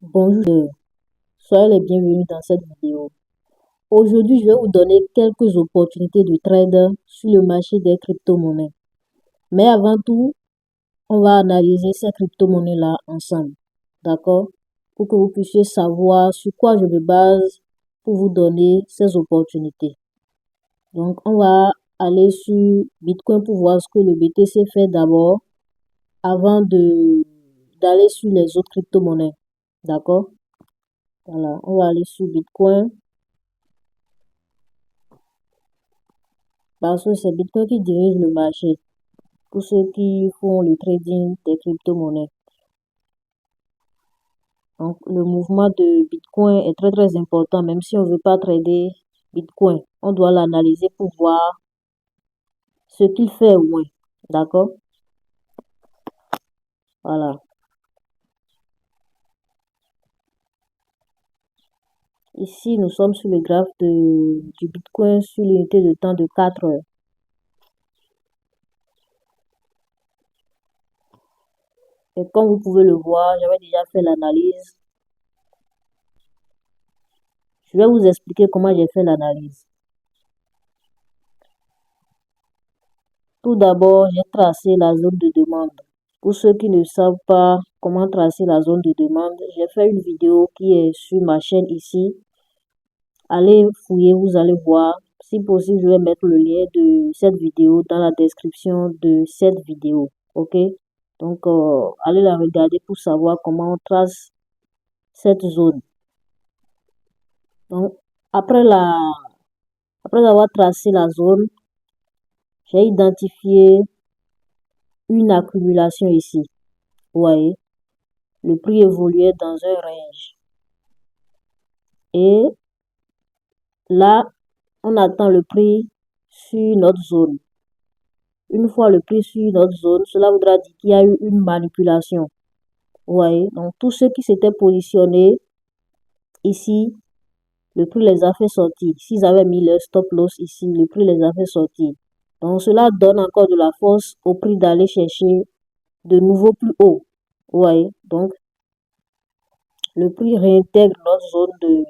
Bonjour, soyez les bienvenus dans cette vidéo. Aujourd'hui, je vais vous donner quelques opportunités de trade sur le marché des crypto-monnaies. Mais avant tout, on va analyser ces crypto-monnaies-là ensemble. D'accord? Pour que vous puissiez savoir sur quoi je me base pour vous donner ces opportunités. Donc, on va aller sur Bitcoin pour voir ce que le BTC fait d'abord avant d'aller sur les autres crypto-monnaies. D'accord? Voilà, on va aller sur Bitcoin. Parce que c'est Bitcoin qui dirige le marché pour ceux qui font le trading des crypto-monnaies. Donc, le mouvement de Bitcoin est très important, même si on ne veut pas trader Bitcoin. On doit l'analyser pour voir ce qu'il fait au moins. D'accord? Voilà. Ici, nous sommes sur le graphe du Bitcoin sur l'unité de temps de 4 heures. Et comme vous pouvez le voir, j'avais déjà fait l'analyse. Je vais vous expliquer comment j'ai fait l'analyse. Tout d'abord, j'ai tracé la zone de demande. Pour ceux qui ne savent pas comment tracer la zone de demande, j'ai fait une vidéo qui est sur ma chaîne ici. Allez fouiller, vous allez voir. Si possible, je vais mettre le lien de cette vidéo dans la description de cette vidéo. Ok? Donc, allez la regarder pour savoir comment on trace cette zone. Donc, après avoir tracé la zone, j'ai identifié une accumulation ici. Vous voyez? Le prix évoluait dans un range. Et là, on attend le prix sur notre zone. Une fois le prix sur notre zone, cela voudra dire qu'il y a eu une manipulation. Vous voyez? Donc, tous ceux qui s'étaient positionnés ici, le prix les a fait sortir. S'ils avaient mis leur stop loss ici, le prix les a fait sortir. Donc, cela donne encore de la force au prix d'aller chercher de nouveau plus haut. Vous voyez? Donc, le prix réintègre notre zone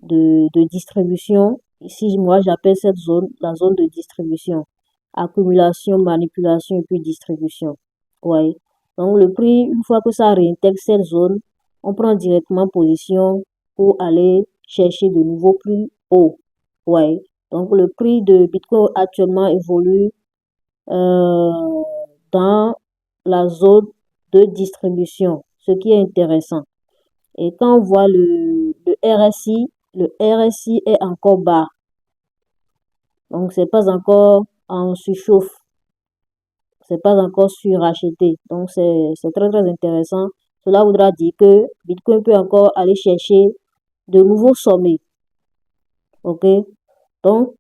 de distribution. Ici, moi, j'appelle cette zone la zone de distribution. Accumulation, manipulation et puis distribution. Ouais. Donc, le prix, une fois que ça réintègre cette zone, on prend directement position pour aller chercher de nouveaux plus hauts. Ouais. Donc, le prix de Bitcoin actuellement évolue dans la zone de distribution, ce qui est intéressant. Et quand on voit le RSI est encore bas. Donc, c'est pas encore en surchauffe. C'est pas encore suracheté. Donc, c'est très intéressant. Cela voudra dire que Bitcoin peut encore aller chercher de nouveaux sommets. OK? Donc,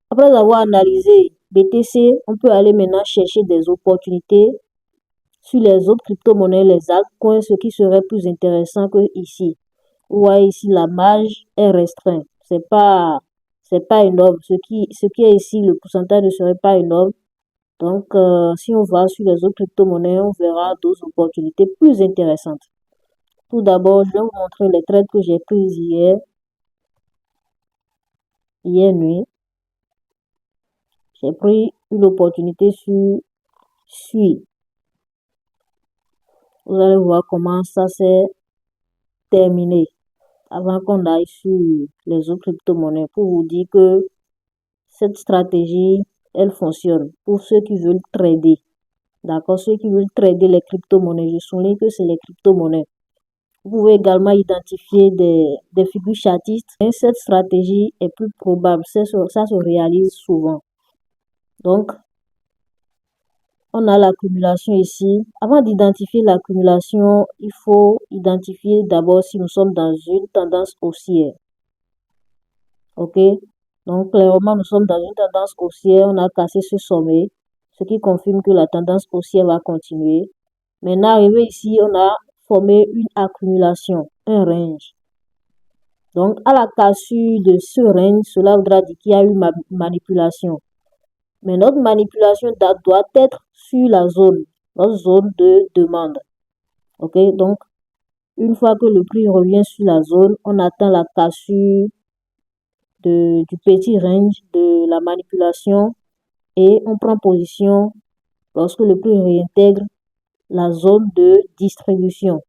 après avoir analysé BTC, on peut aller maintenant chercher des opportunités sur les autres crypto-monnaies, les altcoins, ce qui serait plus intéressant que ici. Vous voyez ici, la marge est restreinte. C'est pas énorme. Ce qui est ici, le pourcentage ne serait pas énorme. Donc, si on va sur les autres crypto-monnaies, on verra d'autres opportunités plus intéressantes. Tout d'abord, je vais vous montrer les trades que j'ai prises hier nuit. J'ai pris une opportunité sur SUI. Vous allez voir comment ça s'est terminé avant qu'on aille sur les autres crypto-monnaies pour vous dire que cette stratégie, elle fonctionne pour ceux qui veulent trader. D'accord? Ceux qui veulent trader les crypto-monnaies, je souligne que c'est les crypto-monnaies. Vous pouvez également identifier des figures chartistes. Et cette stratégie est plus probable. Ça se réalise souvent. Donc, on a l'accumulation ici. Avant d'identifier l'accumulation, il faut identifier d'abord si nous sommes dans une tendance haussière. OK? Donc, clairement, nous sommes dans une tendance haussière. On a cassé ce sommet, ce qui confirme que la tendance haussière va continuer. Maintenant, arrivé ici, on a formé une accumulation, un range. Donc, à la cassure de ce range, cela voudra dire qu'il y a eu manipulation. Mais notre manipulation doit être sur la zone, notre zone de demande. OK? Donc, Une fois que le prix revient sur la zone, on atteint la cassure du petit range de la manipulation et on prend position lorsque le prix réintègre la zone de distribution.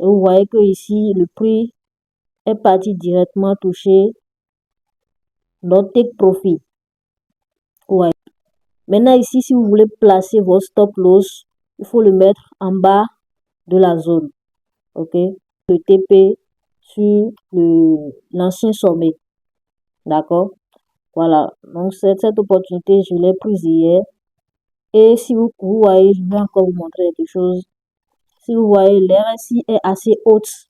Et vous voyez que ici, le prix est parti directement toucher notre take profit. Ouais. Maintenant ici, si vous voulez placer votre stop loss, il faut le mettre en bas de la zone. Ok, le TP sur l'ancien sommet. D'accord. Voilà. Donc cette opportunité, je l'ai prise hier. Et si vous voyez, je vais encore vous montrer quelque chose. Si vous voyez, l'RSI est assez haute.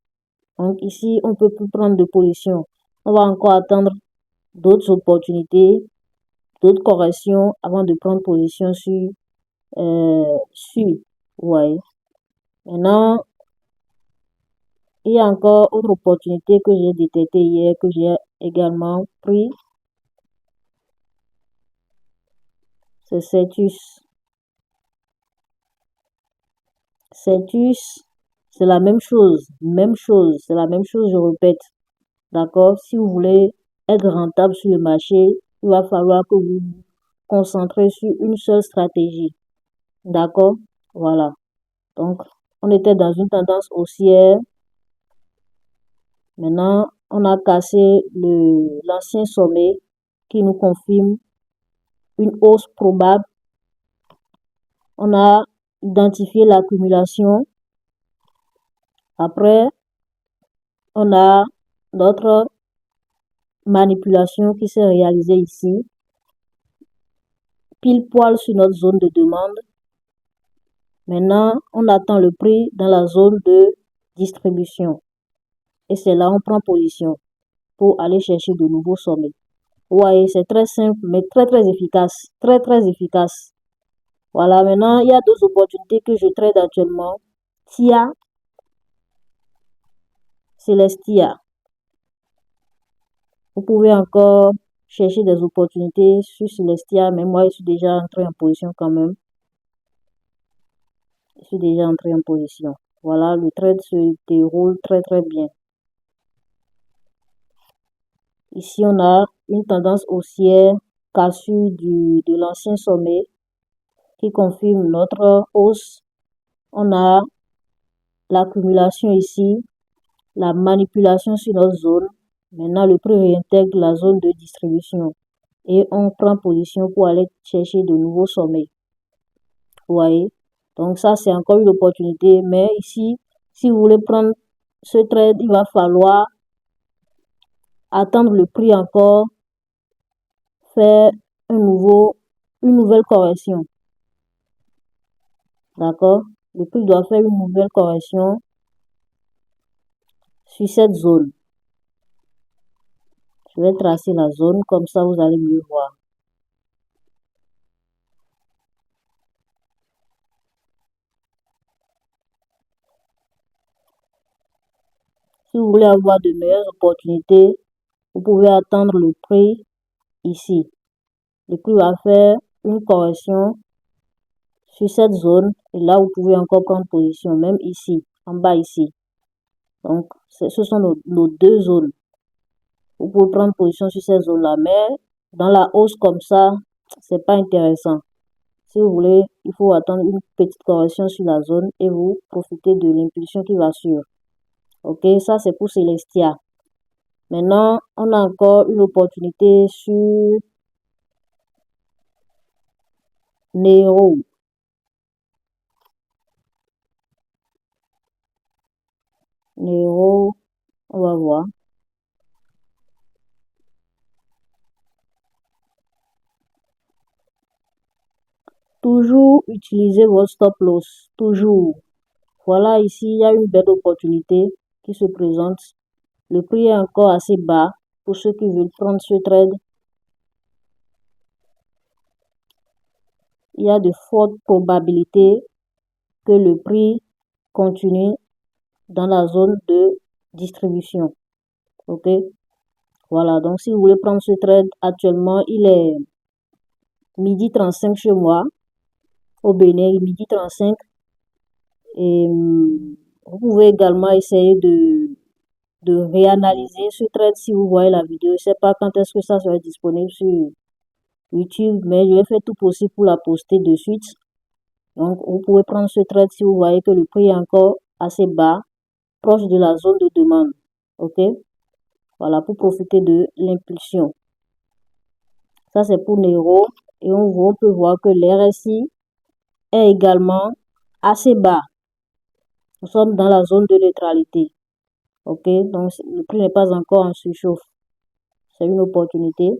Donc ici, on peut plus prendre de position. On va encore attendre d'autres opportunités, d'autres corrections avant de prendre position sur. Ouais. Maintenant, il y a encore autre opportunité que j'ai détectée hier, que j'ai également pris. C'est Cetus. Cetus, c'est la même chose. C'est la même chose, je répète. D'accord? Si vous voulez être rentable sur le marché, il va falloir que vous vous concentrez sur une seule stratégie. D'accord? Voilà. Donc, on était dans une tendance haussière. Maintenant, on a cassé l'ancien sommet qui nous confirme une hausse probable. On a identifié l'accumulation. Après, on a notre manipulation qui s'est réalisée ici, pile poil sur notre zone de demande. Maintenant, on attend le prix dans la zone de distribution. Et c'est là on prend position pour aller chercher de nouveaux sommets. Vous voyez, c'est très simple, mais très très efficace. Très très efficace. Voilà, maintenant, il y a deux opportunités que je trade actuellement. TIA, Celestia. Vous pouvez encore chercher des opportunités sur Celestia, mais moi, je suis déjà entré en position quand même. Je suis déjà entré en position. Voilà, le trade se déroule très très bien. Ici, on a une tendance haussière cassure de l'ancien sommet qui confirme notre hausse. On a l'accumulation ici, la manipulation sur notre zone. Maintenant, le prix réintègre la zone de distribution et on prend position pour aller chercher de nouveaux sommets. Vous voyez? Donc ça, c'est encore une opportunité. Mais ici, si vous voulez prendre ce trade, il va falloir attendre le prix encore, faire une nouvelle correction. D'accord? Le prix doit faire une nouvelle correction sur cette zone. Je vais tracer la zone, comme ça vous allez mieux voir. Si vous voulez avoir de meilleures opportunités, vous pouvez attendre le prix ici. Le prix va faire une correction sur cette zone et là vous pouvez encore prendre position, même ici, en bas ici. Donc, ce sont nos deux zones. Vous pouvez prendre position sur ces zones-là, mais dans la hausse comme ça, c'est pas intéressant. Si vous voulez, il faut attendre une petite correction sur la zone et vous profitez de l'impulsion qui va suivre. Ok, ça c'est pour Celestia. Maintenant, on a encore une opportunité sur Nero. Nero, on va voir. Toujours utiliser votre stop loss. Toujours. Voilà, ici, il y a une belle opportunité qui se présente. Le prix est encore assez bas pour ceux qui veulent prendre ce trade. Il y a de fortes probabilités que le prix continue dans la zone de distribution. Ok? Voilà, donc si vous voulez prendre ce trade, actuellement, il est midi 35 chez moi, au Bénin, midi 35. Et Vous pouvez également essayer de réanalyser ce trade si vous voyez la vidéo. Je ne sais pas quand est-ce que ça sera disponible sur YouTube, mais je vais faire tout possible pour la poster de suite. Donc, vous pouvez prendre ce trade si vous voyez que le prix est encore assez bas, proche de la zone de demande. OK? Voilà, pour profiter de l'impulsion. Ça, c'est pour Nero. Et on peut voir que l'RSI est également assez bas. Nous sommes dans la zone de neutralité. OK? Donc, le prix n'est pas encore en surchauffe. C'est une opportunité.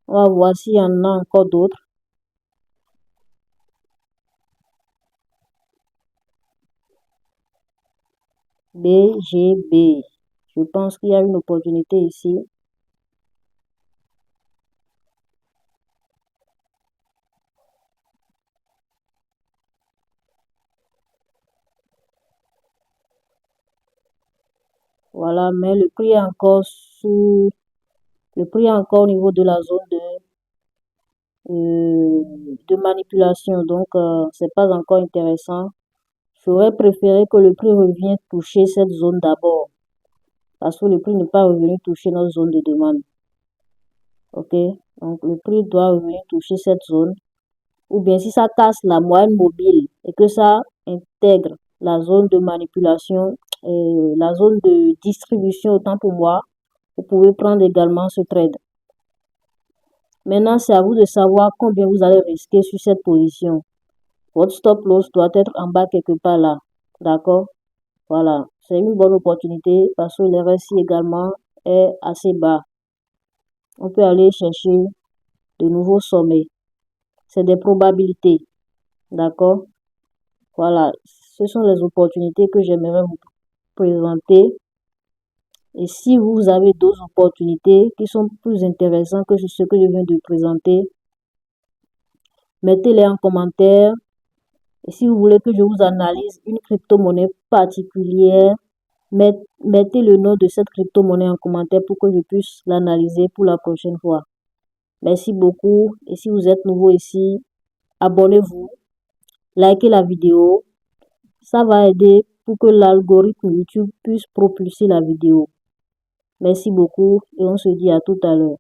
On va voir s'il y en a encore d'autres. BGB. Je pense qu'il y a une opportunité ici. Voilà, mais le prix est encore au niveau de la zone de manipulation. Donc, c'est pas encore intéressant. J'aurais préféré que le prix revienne toucher cette zone d'abord. Parce que le prix n'est pas revenu toucher notre zone de demande. OK? Donc, le prix doit revenir toucher cette zone. Ou bien si ça casse la moyenne mobile et que ça intègre la zone de manipulation et la zone de distribution, autant pour moi, vous pouvez prendre également ce trade. Maintenant, c'est à vous de savoir combien vous allez risquer sur cette position. Votre stop loss doit être en bas quelque part là. D'accord? Voilà. C'est une bonne opportunité parce que le RSI également est assez bas. On peut aller chercher de nouveaux sommets. C'est des probabilités. D'accord? Voilà. Ce sont les opportunités que j'aimerais vous présenter. Et si vous avez d'autres opportunités qui sont plus intéressantes que ce que je viens de présenter, mettez-les en commentaire. Et si vous voulez que je vous analyse une crypto-monnaie particulière, mettez le nom de cette crypto-monnaie en commentaire pour que je puisse l'analyser pour la prochaine fois. Merci beaucoup. Et si vous êtes nouveau ici, abonnez-vous, likez la vidéo. Ça va aider pour que l'algorithme YouTube puisse propulser la vidéo. Merci beaucoup et on se dit à tout à l'heure.